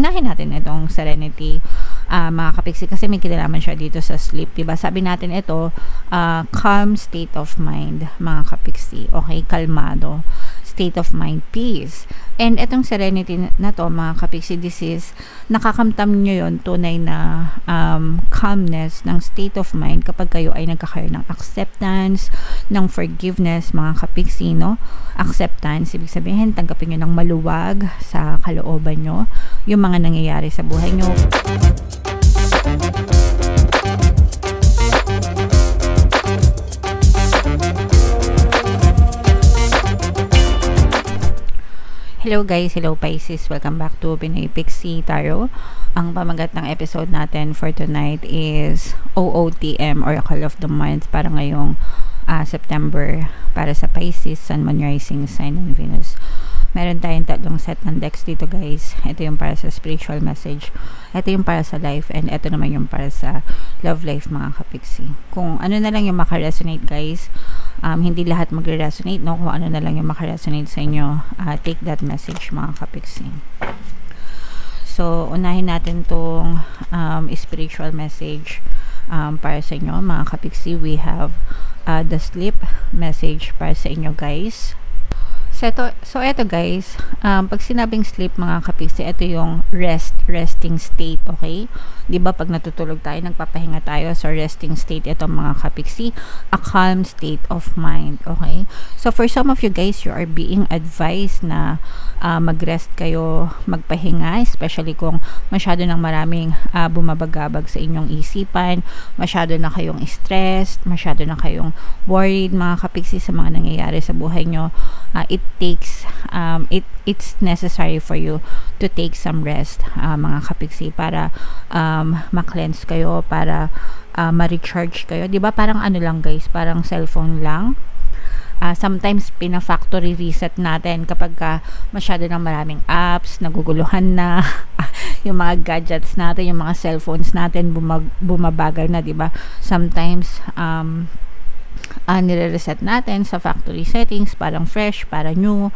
unahin natin itong Serenity, mga kapiksi, kasi may kinalaman siya dito sa sleep, diba? Sabi natin ito, calm state of mind, mga kapiksi. Okay, kalmado state of mind, peace. And itong Serenity na to, mga kapiksi, this is, nakakamtam nyo yun, tunay na calmness ng state of mind kapag kayo ay nagkakaroon ng acceptance, ng forgiveness, mga kapiksi, no? Acceptance, ibig sabihin, tanggapin nyo ng maluwag sa kalooban nyo yung mga nangyayari sa buhay nyo. Hello guys, hello Pisces, welcome back to Pinoy Pixie Tarot. Ang pamagat ng episode natin for tonight is OOTM, Oracle of the Month, para ngayong September, para sa Pisces, Sun, Moon, Rising, Sign, and Venus. Meron tayong tatlong set ng decks dito guys. Ito yung para sa spiritual message, ito yung para sa life, and ito naman yung para sa love life, mga kapiksi. Kung ano na lang yung makaresonate guys, hindi lahat magre-resonate, no? Kung ano na lang yung makaresonate sa inyo, take that message, mga kapiksi. So, unahin natin tong spiritual message para sa inyo, mga kapiksi. We have the sleep message para sa inyo guys. So ito guys, pag sinabing sleep, mga kapiksi, ito yung resting state, okay? Diba pag natutulog tayo, nagpapahinga tayo, so resting state ito, mga kapiksi, a calm state of mind, okay? So for some of you guys, you are being advised na mag-rest kayo, magpahinga, especially kung masyado ng maraming bumabagabag sa inyong isipan, masyado na kayong stressed, masyado na kayong worried, mga kapiksi, sa mga nangyayari sa buhay nyo. It's necessary for you to take some rest, mga kapiksi, para ma-cleanse kayo, para ma-recharge kayo. Diba parang ano lang guys, parang cellphone lang. Sometimes pina-factory reset natin kapag masyado ng maraming apps, naguguluhan na yung mga gadgets natin, yung mga cellphones natin bumabagal na, diba? Sometimes nire-reset natin sa factory settings, parang fresh, para new,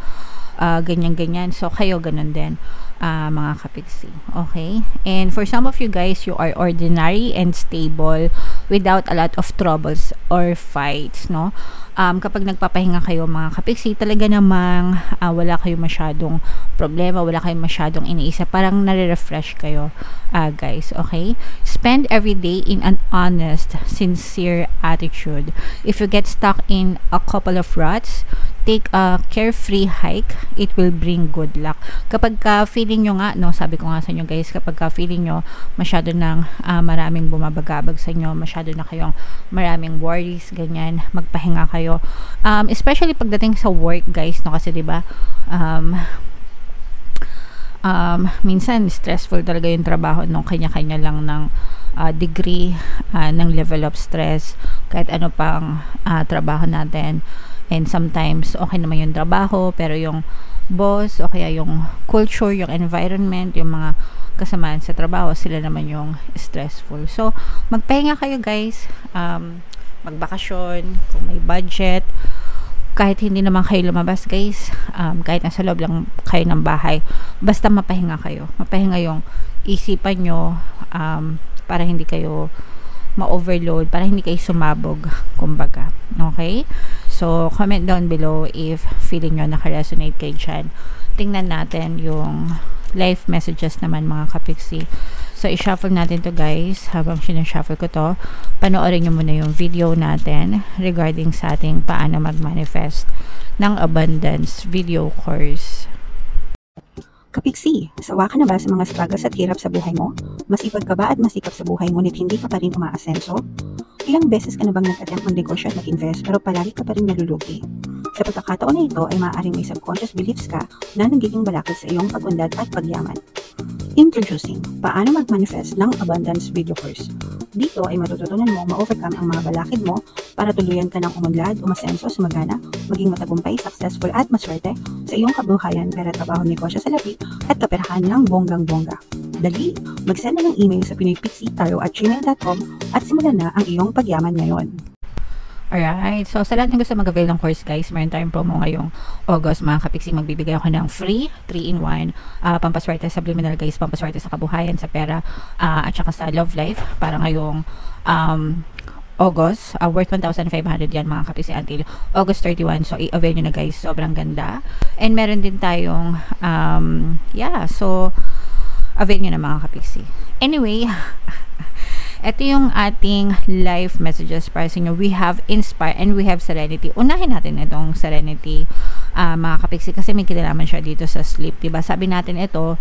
ganyan-ganyan. So kayo ganun din, mga kapiksi, okay? And for some of you guys, you are ordinary and stable without a lot of troubles or fights, no? Kapag nagpapahinga kayo, mga kapiksi, talaga namang wala kayong masyadong problema, wala kayong masyadong iniisip, parang nare-refresh kayo, guys, okay? Spend every day in an honest, sincere attitude. If you get stuck in a couple of ruts, take a carefree hike, it will bring good luck. Kapag feeling nyo nga, no, sabi ko nga sa inyo guys, kapag feeling nyo masyado ng maraming bumabagabag sa inyo, masyado na kayong maraming worries, ganyan, magpahinga kayo. Especially pagdating sa work guys, no, kasi diba, minsan stressful talaga yung trabaho, no, kanya-kanya lang ng degree ng level of stress, kahit ano pang trabaho natin. And sometimes okay naman yung trabaho, pero yung boss o kaya yung culture, yung environment, yung mga kasamaan sa trabaho, sila naman yung stressful. So magpahinga kayo guys, magbakasyon kung may budget, kahit hindi naman kayo lumabas guys, kahit nasa loob lang kayo ng bahay, basta mapahinga kayo, mapahinga yung isipan nyo, para hindi kayo ma-overload, para hindi kayo sumabog, kumbaga, okay? So comment down below if feeling nyo naka-resonate kayo dyan. Tingnan natin yung life messages naman, mga kapiksi. So i-shuffle natin to guys. Habang sinashuffle ko to, panoorin nyo muna yung video natin regarding sa ating paano mag-manifest ng abundance video course. Kapiksi, sawa ka na ba sa mga struggles at hirap sa buhay mo? Masipag ka ba at masikap sa buhay ngunit hindi ka pa rin umaasenso? Ilang beses ka na bang nag-attempt mag-negosyo at mag-invest pero palagi ka pa rin nalulugi? Sa pagkakataon na ito ay maaaring may subconscious beliefs ka na nagiging balakid sa iyong pag-unlad at pagyaman. Introducing, paano mag-manifest ng abundance video course. Dito ay matututunan mo ma-overcome ang mga balakid mo para tuluyan ka ng umunlad, umasenso, sumagana, maging matagumpay, successful at maswerte sa iyong kabuhayan, pera, trabaho, negosyo sa labi at kaperahan ng bonggang-bongga. Dali, mag-send na ng email sa pinoypixie@gmail.com at simulan na ang iyong pagyaman ngayon. Alright. So, sa lahat ng gusto mag-avail ng course, guys, meron tayong promo ngayong August. Mga kapiksi, magbibigay ako ng free 3-in-1 pampaswerte sa subliminal, guys, pampaswerte sa kabuhayan, sa pera, at saka sa love life para ngayong August. Worth 1,500 yan, mga kapiksi, until August 31. So, i-avail nyo na, guys. Sobrang ganda. And meron din tayong, so, avail nyo na, mga kapiksi. Anyway, ito yung ating live messages para sa inyo. We have Inspire and we have Serenity. Unahin natin itong Serenity, mga kapiksi, kasi may kinalaman siya dito sa sleep. Diba? Sabi natin ito,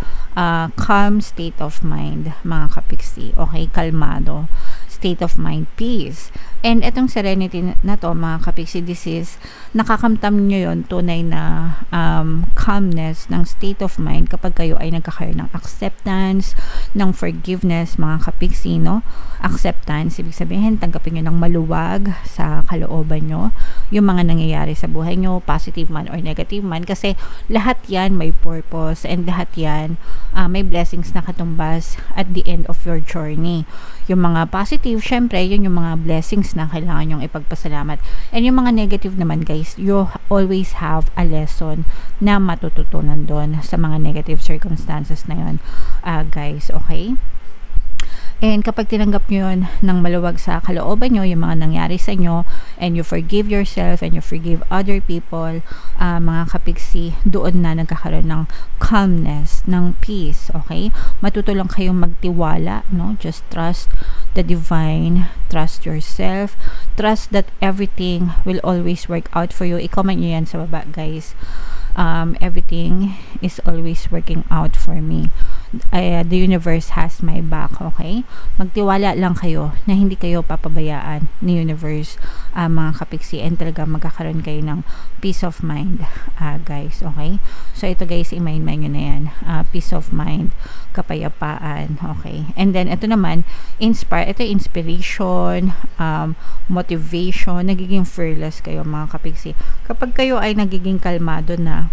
calm state of mind, mga kapiksi. Okay, kalmado. State of mind, peace. And itong Serenity na to, mga kapiksi, this is, nakakamtam nyo yun, tunay na calmness ng state of mind kapag kayo ay nagkakaroon ng acceptance, ng forgiveness, mga kapiksi, no? Acceptance, ibig sabihin, tanggapin nyo ng maluwag sa kalooban nyo, yung mga nangyayari sa buhay nyo, positive man or negative man, kasi lahat yan may purpose, and lahat yan may blessings na katumbas at the end of your journey. Yung mga positive, syempre, yun yung mga blessings na kailangan nyong ipagpasalamat. And yung mga negative naman, guys, you always have a lesson na matututunan doon sa mga negative circumstances na yun, guys, okay? And kapag tinanggap nyo yun ng maluwag sa kalooban nyo, yung mga nangyari sa inyo, and you forgive yourself and you forgive other people, mga kapiksi, doon na nagkakaroon ng calmness, ng peace, okay? Matuto lang kayong magtiwala, no? Just trust the divine, trust yourself, trust that everything will always work out for you. I-comment nyo yan sa baba, guys. Everything is always working out for me. The universe has my back, okay? Magtiwala lang kayo na hindi kayo papabayaan ni universe, mga kapiksi, and talaga magkakaroon kayo ng peace of mind, guys, okay? So ito, guys, i-mind nyo na yan, peace of mind, kapayapaan, okay? And then ito naman, inspire, ito inspiration, motivation, nagiging fearless kayo, mga kapiksi. Kapag kayo ay nagiging kalmado na,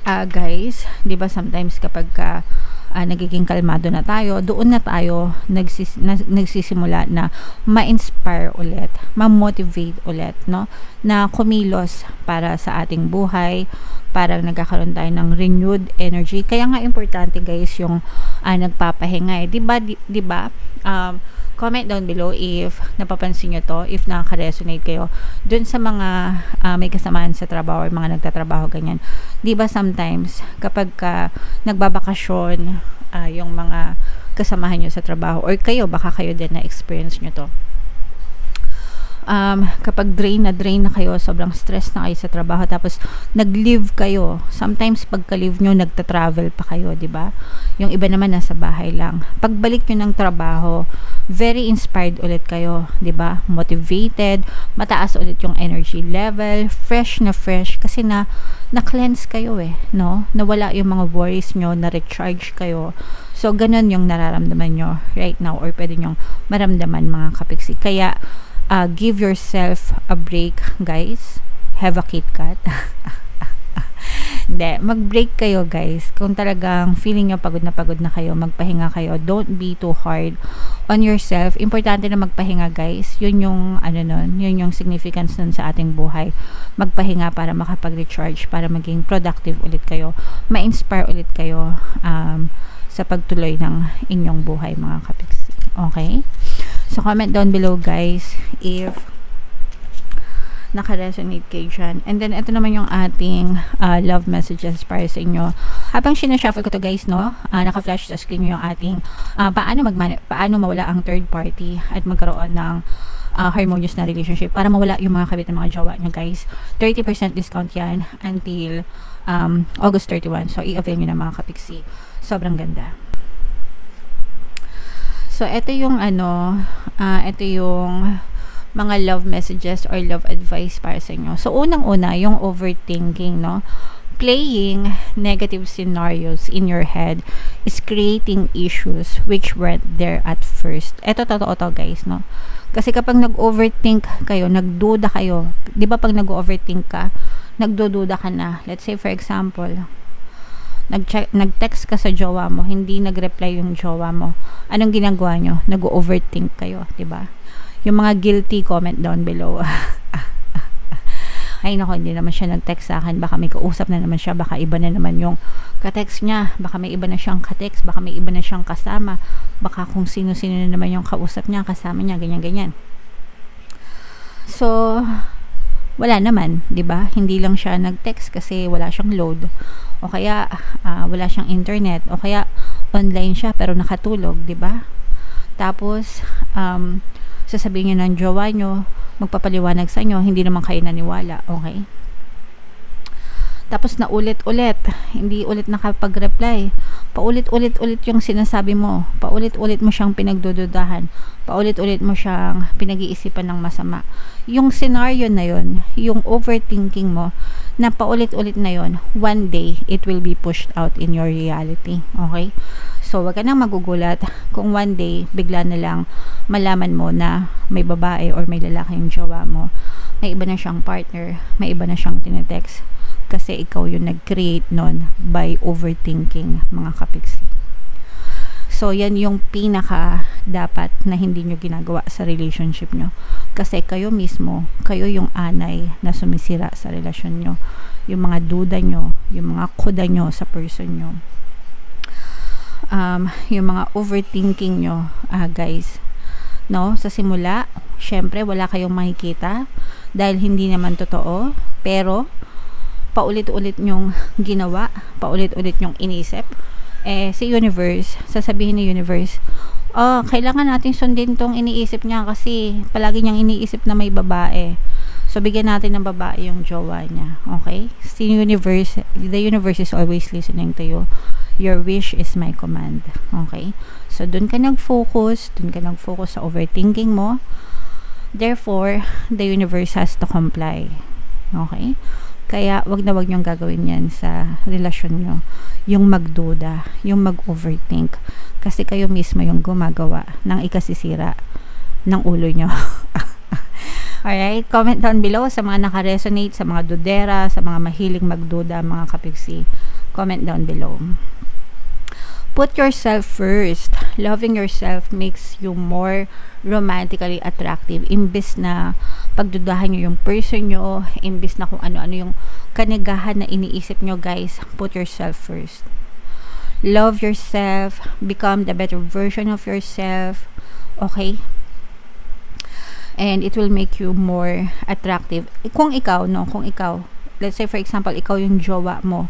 guys, 'di ba, sometimes kapag nagiging kalmado na tayo, doon na tayo nagsisimula na ma-inspire ulit, ma-motivate ulit, no? Na kumilos para sa ating buhay, parang nagkakaroon tayo ng renewed energy. Kaya nga importante, guys, yung nagpapahinga, 'di ba? Comment down below if napapansin nyo to, if nakaka-resonate kayo dun sa mga may kasamaan sa trabaho or mga nagtatrabaho ganyan. Diba sometimes kapag nagbabakasyon yung mga kasamahan nyo sa trabaho, or kayo, baka kayo din na-experience nyo to, kapag drain na kayo, sobrang stress na kayo sa trabaho, tapos nag-leave kayo, sometimes pagka-leave nyo, nagta-travel pa kayo, diba? Yung iba naman nasa bahay lang. Pagbalik nyo ng trabaho, very inspired ulit kayo, diba? Motivated, mataas ulit yung energy level, fresh, kasi na-cleanse kayo no? Nawala yung mga worries nyo, na-recharge kayo. So, ganun yung nararamdaman nyo right now, or pwede nyong maramdaman, mga kapiksi. Kaya, give yourself a break, guys. Have a KitKat. Hindi, mag-break kayo, guys. Kung talagang feeling nyo pagod na kayo, magpahinga kayo. Don't be too hard on yourself. Importante na magpahinga, guys. Yun yung yun yung significance nun sa ating buhay. Magpahinga para makapag-recharge, para maging productive ulit kayo, ma-inspire ulit kayo sa pagtuloy ng inyong buhay, mga kapiksi. Okay? So, comment down below, guys, if naka-resonate kayo dyan. And then, ito naman yung ating love messages para sa inyo. Habang sinashuffle ko to, guys, no, naka-flash sa screen yung ating paano mawala ang third party at magkaroon ng harmonious na relationship, para mawala yung mga kabit ng mga jowa nyo, guys. 30% discount yan until August 31. So, i-avail nyo na, mga kapiksi. Sobrang ganda. So, ito yung ito yung mga love messages or love advice para sa inyo. So, unang-una, yung overthinking, no? Playing negative scenarios in your head is creating issues which weren't there at first. Ito, totoo to, guys, no? Kasi kapag nag-overthink kayo, nagduda kayo, di ba pag nag-overthink ka, nagdududa ka na. Let's say, for example, nag-text ka sa jowa mo, hindi nag-reply yung jowa mo. Anong ginagawa nyo? Nag-overthink kayo, 'di ba? Yung mga guilty, comment down below. Ay nako, hindi naman siya nag-text sa akin, baka may kausap na naman siya, baka iba na naman yung ka-text niya, baka may iba na siyang ka-text, baka may iba na siyang kasama, baka kung sino-sino na naman yung kausap niya, kasama niya, ganyan-ganyan. So, wala naman, 'di ba? Hindi lang siya nag-text kasi wala siyang load, o kaya wala siyang internet, o kaya online siya pero nakatulog, 'di ba? Tapos sasabihin niyo ng jowa niyo, magpapaliwanag sa inyo, hindi naman kayo naniwala, okay? Tapos na ulit-ulit, hindi ulit nakapag-reply. Paulit-ulit-ulit yung sinasabi mo. Paulit-ulit mo siyang pinagdududahan. Paulit-ulit mo siyang pinag-iisipan ng masama. Yung scenario na yon, yung overthinking mo, na paulit-ulit na yon, one day, it will be pushed out in your reality. Okay? So, wag ka nang magugulat kung one day, bigla na lang malaman mo na may babae or may lalaki yung jowa mo. May iba na siyang partner, may iba na siyang tinetext. Kasi ikaw yung nag-create nun by overthinking, mga kapiksi. So, yan yung pinaka dapat na hindi nyo ginagawa sa relationship nyo. Kasi kayo mismo, kayo yung anay na sumisira sa relasyon nyo. Yung mga duda nyo, yung mga kuda nyo sa person nyo. Yung mga overthinking nyo, guys. No? Sa simula, syempre, wala kayong makikita dahil hindi naman totoo. Pero, paulit-ulit nyong ginawa, paulit-ulit nyong inisip, si universe, sasabihin ni universe, kailangan natin sundin tong iniisip niya kasi palagi niyang iniisip na may babae. So, bigyan natin ng babae yung jowa niya. Okay? Si universe, the universe is always listening to you. Your wish is my command. Okay? So, dun ka nag-focus sa overthinking mo. Therefore, the universe has to comply. Okay? Kaya, wag na wag niyong gagawin yan sa relasyon nyo. Yung magduda, yung mag-overthink. Kasi kayo mismo yung gumagawa ng ikasisira ng ulo nyo. Alright? Comment down below sa mga nakaresonate, sa mga dudera, sa mga mahilig magduda, mga kapiksi. Comment down below. Put yourself first. Loving yourself makes you more romantically attractive. Imbis na pagdudahan nyo yung person nyo, imbis na kung ano-ano yung kanigahan na iniisip nyo, guys, put yourself first. Love yourself. Become the better version of yourself. Okay? And it will make you more attractive. Kung ikaw, let's say for example, ikaw yung jowa mo,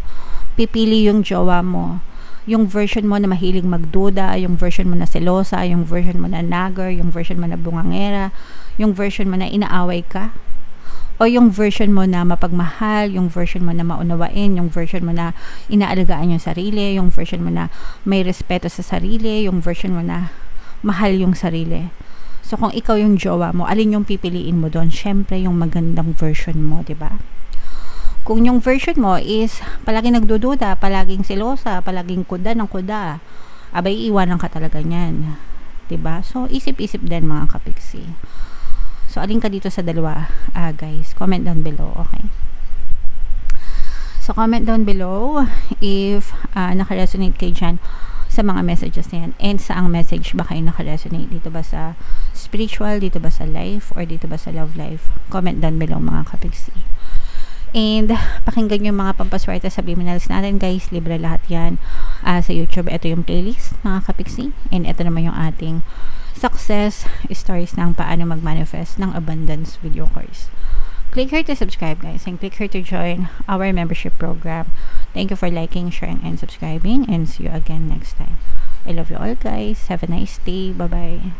pipili yung jowa mo, yung version mo na mahilig magduda, yung version mo na selosa, yung version mo na nagger, yung version mo na bungangera, yung version mo na inaaway ka, o yung version mo na mapagmahal, yung version mo na maunawain, yung version mo na inaalagaan yung sarili, yung version mo na may respeto sa sarili, yung version mo na mahal yung sarili. So, kung ikaw yung jowa mo, alin yung pipiliin mo doon? Syempre, yung magandang version mo, diba? Kung yung version mo is palaging nagdududa, palaging selosa, palaging kuda ng kuda, abay iwanan ka talaga niyan. 'Di ba? So isip-isip din, mga kapiksi. So alin ka dito sa dalawa, guys? Comment down below, okay? So comment down below if naka-resonate kayo dyan sa mga messages na yan, and saang message ba kayo naka-resonate, dito ba sa spiritual, dito ba sa life, or dito ba sa love life? Comment down below, mga kapiksi. And pakinggan nyo yung mga pampaswerte sa Biminals natin, guys. Libre lahat yan sa YouTube. Ito yung playlist, mga kapiksi. And ito naman yung ating success stories ng paano mag-manifest ng abundance video course. Click here to subscribe, guys. And click here to join our membership program. Thank you for liking, sharing, and subscribing. And see you again next time. I love you all, guys. Have a nice day. Bye-bye.